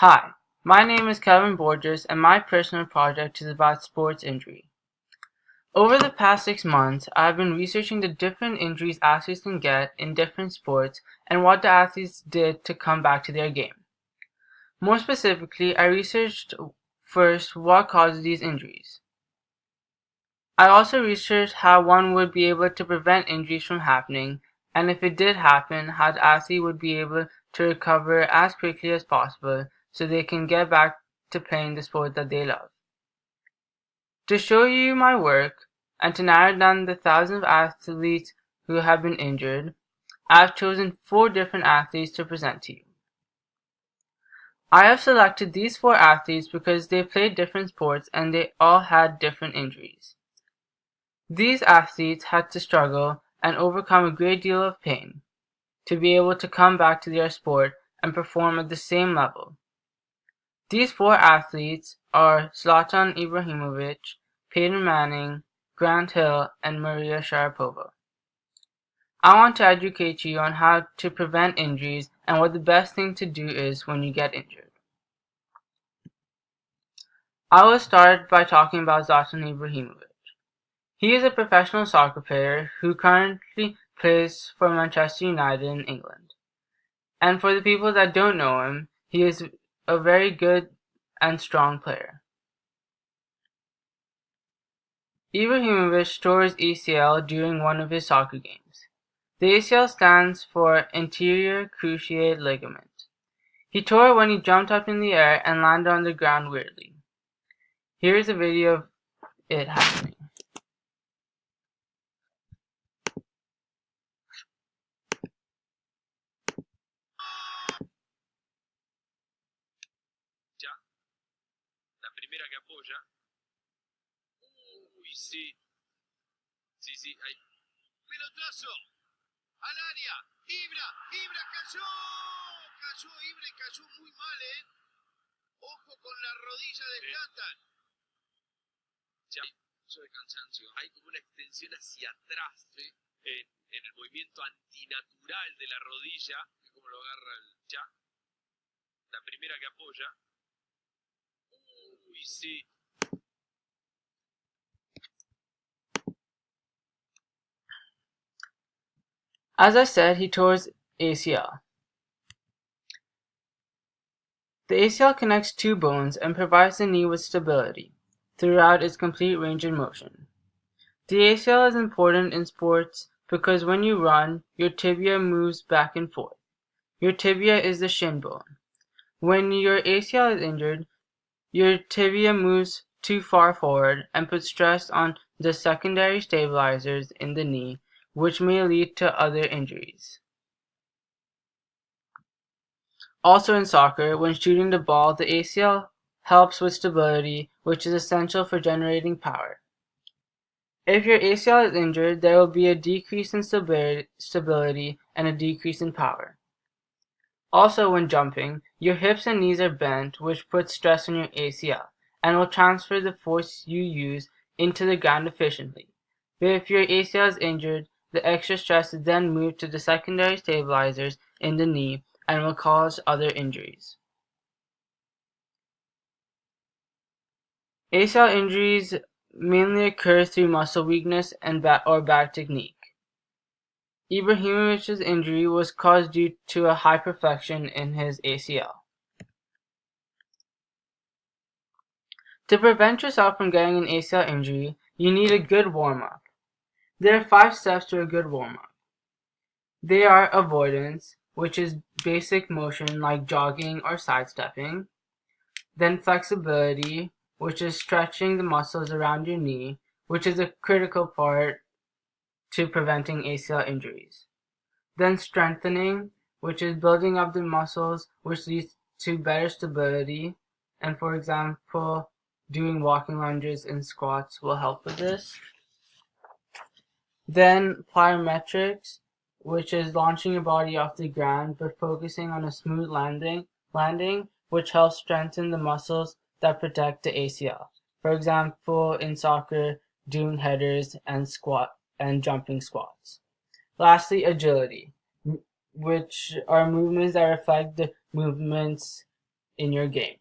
Hi, my name is Kevin Borges and my personal project is about sports injury. Over the past 6 months, I have been researching the different injuries athletes can get in different sports and what the athletes did to come back to their game. More specifically, I researched first what causes these injuries. I also researched how one would be able to prevent injuries from happening, and if it did happen, how the athlete would be able to recover as quickly as possible so they can get back to playing the sport that they love. To show you my work, and to narrow down the thousands of athletes who have been injured, I have chosen 4 different athletes to present to you. I have selected these 4 athletes because they played different sports and they all had different injuries. These athletes had to struggle and overcome a great deal of pain to be able to come back to their sport and perform at the same level. These 4 athletes are Zlatan Ibrahimovic, Peyton Manning, Grant Hill, and Maria Sharapova. I want to educate you on how to prevent injuries and what the best thing to do is when you get injured. I will start by talking about Zlatan Ibrahimovic. He is a professional soccer player who currently plays for Manchester United in England. And for the people that don't know him, he is a very good and strong player. Ibrahimovic tore his ACL during one of his soccer games. The ACL stands for anterior cruciate ligament. He tore it when he jumped up in the air and landed on the ground weirdly. Here is a video of it happening. La primera que apoya. Uy, sí. Sí, ahí. Pelotazo. Al área. Ibra cayó. Cayó Ibra y cayó muy mal, ¿eh? Ojo con la rodilla de Zlatan. Ya, mucho de cansancio. Hay como una extensión hacia atrás, ¿sí? En el movimiento antinatural de la rodilla, que como lo agarra el ya. La primera que apoya. Uy, sí. As I said, he tore his ACL. The ACL connects 2 bones and provides the knee with stability throughout its complete range of motion. The ACL is important in sports because when you run, your tibia moves back and forth. Your tibia is the shin bone. When your ACL is injured, your tibia moves too far forward and puts stress on the secondary stabilizers in the knee, which may lead to other injuries. Also in soccer, when shooting the ball, the ACL helps with stability, which is essential for generating power. If your ACL is injured, there will be a decrease in stability and a decrease in power. Also, when jumping, your hips and knees are bent, which puts stress on your ACL, and will transfer the force you use into the ground efficiently. But if your ACL is injured, the extra stress is then moved to the secondary stabilizers in the knee and will cause other injuries. ACL injuries mainly occur through muscle weakness and bad technique. Ibrahimovic's injury was caused due to a hyperflexion in his ACL. To prevent yourself from getting an ACL injury, you need a good warm-up. There are 5 steps to a good warm-up. They are avoidance, which is basic motion like jogging or sidestepping. Then flexibility, which is stretching the muscles around your knee, which is a critical part to preventing ACL injuries. Then strengthening, which is building up the muscles, which leads to better stability. And for example, doing walking lunges and squats will help with this. Then plyometrics, which is launching your body off the ground but focusing on a smooth landing, which helps strengthen the muscles that protect the ACL. For example, in soccer, doing headers and jumping squats. Lastly, agility, which are movements that reflect the movements in your game.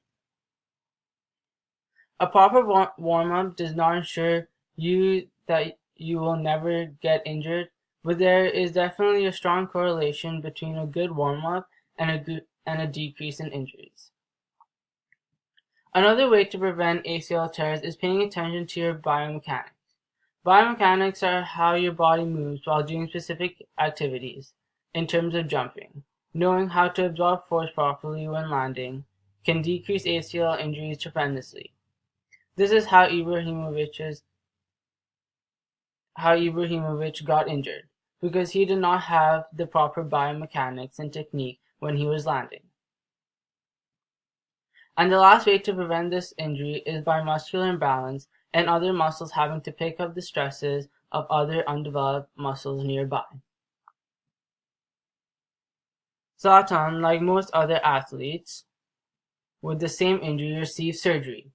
A proper warm-up does not ensure that you will never get injured, but there is definitely a strong correlation between a good warm-up and a decrease in injuries. Another way to prevent ACL tears is paying attention to your biomechanics. Biomechanics are how your body moves while doing specific activities. In terms of jumping, knowing how to absorb force properly when landing can decrease ACL injuries tremendously. This is how Ibrahimovic got injured, because he did not have the proper biomechanics and technique when he was landing. And the last way to prevent this injury is by muscular imbalance and other muscles having to pick up the stresses of other undeveloped muscles nearby. Zlatan, like most other athletes with the same injury, received surgery.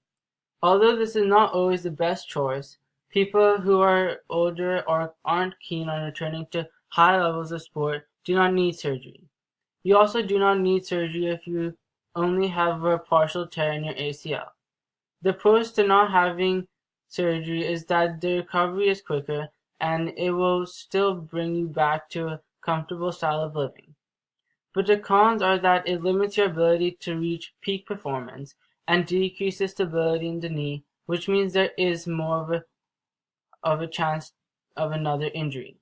Although this is not always the best choice, people who are older or aren't keen on returning to high levels of sport do not need surgery. You also do not need surgery if you only have a partial tear in your ACL. The pros to not having surgery is that the recovery is quicker and it will still bring you back to a comfortable style of living. But the cons are that it limits your ability to reach peak performance and decreases stability in the knee, which means there is more of a chance of another injury.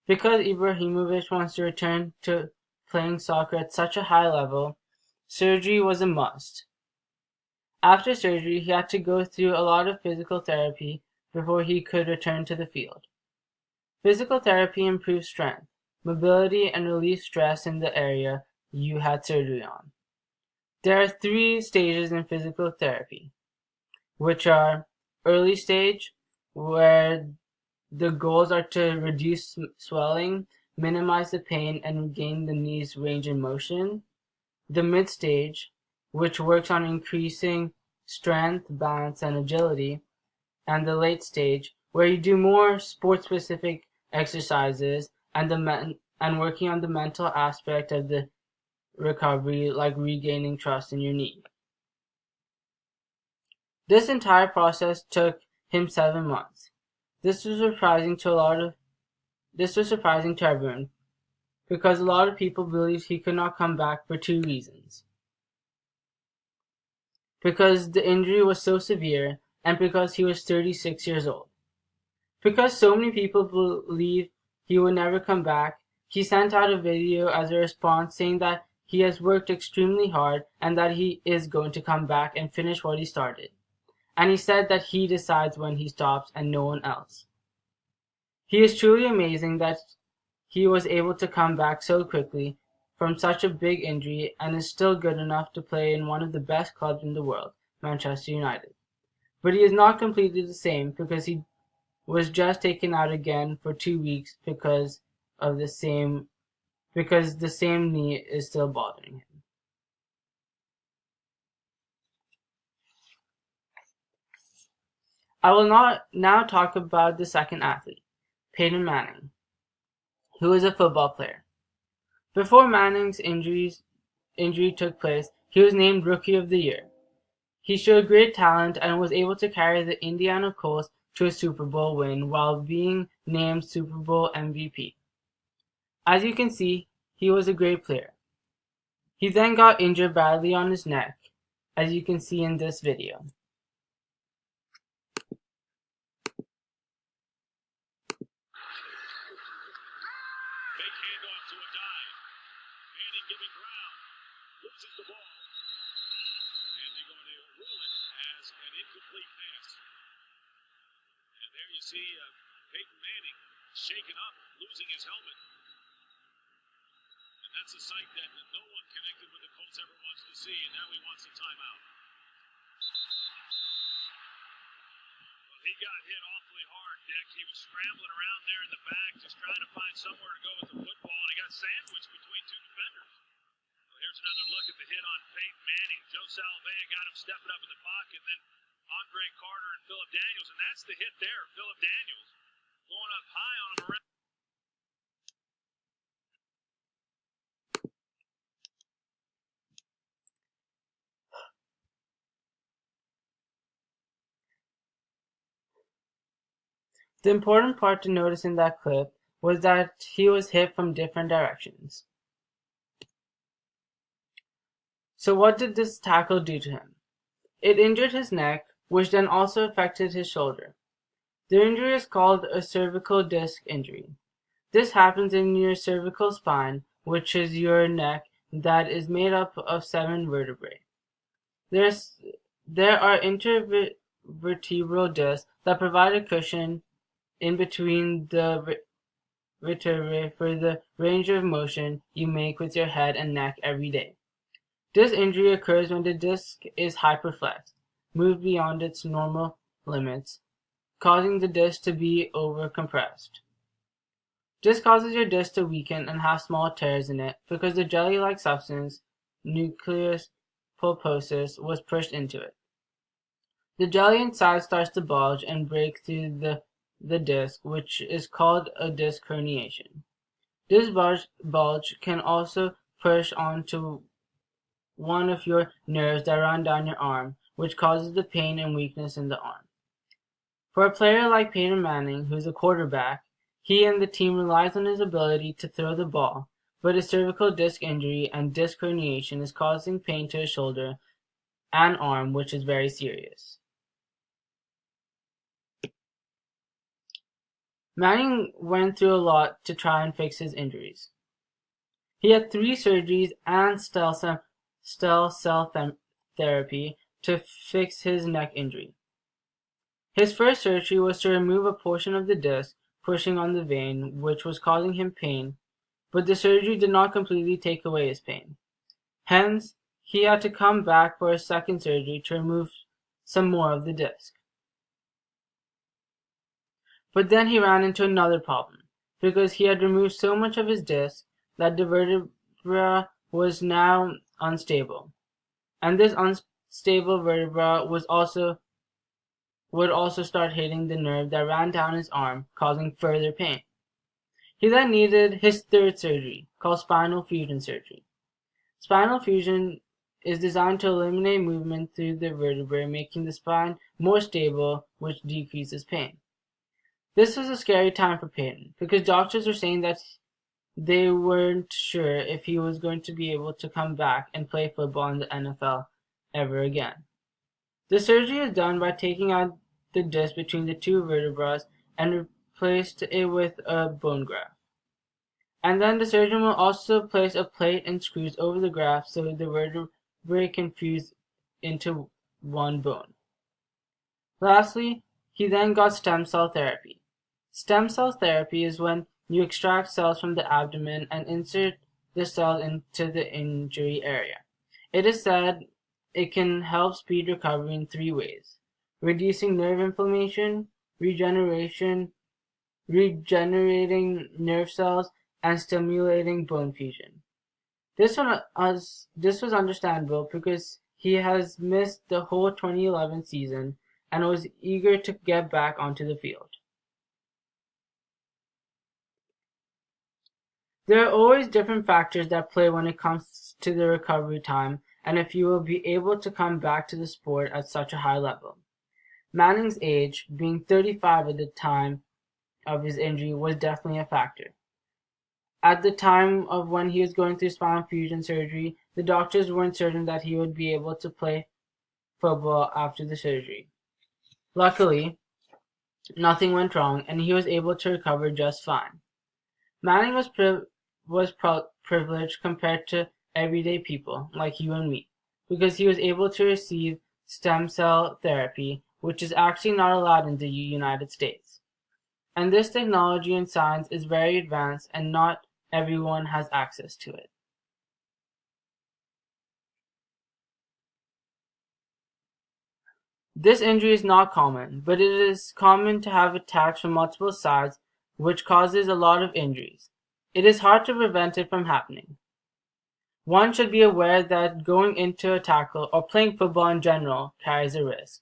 Because Ibrahimovic wants to return to playing soccer at such a high level, surgery was a must. After surgery, he had to go through a lot of physical therapy before he could return to the field. Physical therapy improves strength, mobility, and relieves stress in the area you had surgery on. There are 3 stages in physical therapy, which are early stage, where the goals are to reduce swelling, minimize the pain, and regain the knee's range of motion. The mid stage, which works on increasing strength, balance, and agility. And the late stage, where you do more sport-specific exercises and working on the mental aspect of the recovery, like regaining trust in your knee. This entire process took him 7 months. This was surprising to everyone, because a lot of people believed he could not come back for 2 reasons. Because the injury was so severe, and because he was 36 years old. Because so many people believed he would never come back, he sent out a video as a response saying that he has worked extremely hard and that he is going to come back and finish what he started. And he said that he decides when he stops and no one else. He is truly amazing that he was able to come back so quickly from such a big injury and is still good enough to play in one of the best clubs in the world, Manchester United. But he is not completely the same, because he was just taken out again for 2 weeks because the same knee is still bothering him. I will now talk about the second athlete, Peyton Manning, who is a football player. Before Manning's injury took place, he was named Rookie of the Year. He showed great talent and was able to carry the Indiana Colts to a Super Bowl win while being named Super Bowl MVP. As you can see, he was a great player. He then got injured badly on his neck, as you can see in this video. Fake handoff to a dive. Manning giving ground. Loses the ball. And they're going to rule it as an incomplete pass. And there you see Peyton Manning shaken up, losing his helmet. And that's a sight that no one connected with the Colts ever wants to see, and now he wants a timeout. Well, he got hit awfully hard, Dick. He was scrambling around there in the back, just trying to find somewhere to go with the football, and he got sandwiched between 2 defenders. Well, here's another look at the hit on Peyton Manning. Joe Salavea got him stepping up in the pocket, and then Andre Carter and Philip Daniels, and that's the hit there. Philip Daniels going up high on him around. The important part to notice in that clip was that he was hit from different directions. So what did this tackle do to him? It injured his neck, which then also affected his shoulder. The injury is called a cervical disc injury. This happens in your cervical spine, which is your neck that is made up of 7 vertebrae. There are intervertebral discs that provide a cushion in between the vertebrae for the range of motion you make with your head and neck every day. This injury occurs when the disc is hyperflexed, moved beyond its normal limits, causing the disc to be overcompressed. This causes your disc to weaken and have small tears in it because the jelly-like substance, nucleus pulposus, was pushed into it. The jelly inside starts to bulge and break through the disc, which is called a disc herniation. This bulge can also push onto one of your nerves that run down your arm, which causes the pain and weakness in the arm. For a player like Peyton Manning, who's a quarterback, he and the team relies on his ability to throw the ball, but his cervical disc injury and disc herniation is causing pain to his shoulder and arm, which is very serious. Manning went through a lot to try and fix his injuries. He had 3 surgeries and stem cell therapy to fix his neck injury. His first surgery was to remove a portion of the disc pushing on the vein, which was causing him pain, but the surgery did not completely take away his pain. Hence, he had to come back for a second surgery to remove some more of the disc. But then he ran into another problem, because he had removed so much of his disc that the vertebra was now unstable, and this unstable vertebra would also start hitting the nerve that ran down his arm, causing further pain. He then needed his third surgery, called spinal fusion surgery. Spinal fusion is designed to eliminate movement through the vertebrae, making the spine more stable, which decreases pain. This was a scary time for Peyton, because doctors were saying that they weren't sure if he was going to be able to come back and play football in the NFL ever again. The surgery is done by taking out the disc between the 2 vertebrae and replaced it with a bone graft. And then the surgeon will also place a plate and screws over the graft so the vertebrae can fuse into one bone. Lastly, he then got stem cell therapy. Stem cell therapy is when you extract cells from the abdomen and insert the cells into the injury area. It is said it can help speed recovery in 3 ways: reducing nerve inflammation, regenerating nerve cells, and stimulating bone fusion. This was understandable because he has missed the whole 2011 season and was eager to get back onto the field. There are always different factors that play when it comes to the recovery time and if you will be able to come back to the sport at such a high level. Manning's age, being 35 at the time of his injury, was definitely a factor. At the time of when he was going through spinal fusion surgery, the doctors weren't certain that he would be able to play football after the surgery. Luckily, nothing went wrong and he was able to recover just fine. Manning was privileged compared to everyday people like you and me, because he was able to receive stem cell therapy, which is actually not allowed in the United States. And this technology and science is very advanced and not everyone has access to it. This injury is not common, but it is common to have attacks from multiple sides, which causes a lot of injuries. It is hard to prevent it from happening. One should be aware that going into a tackle or playing football in general carries a risk.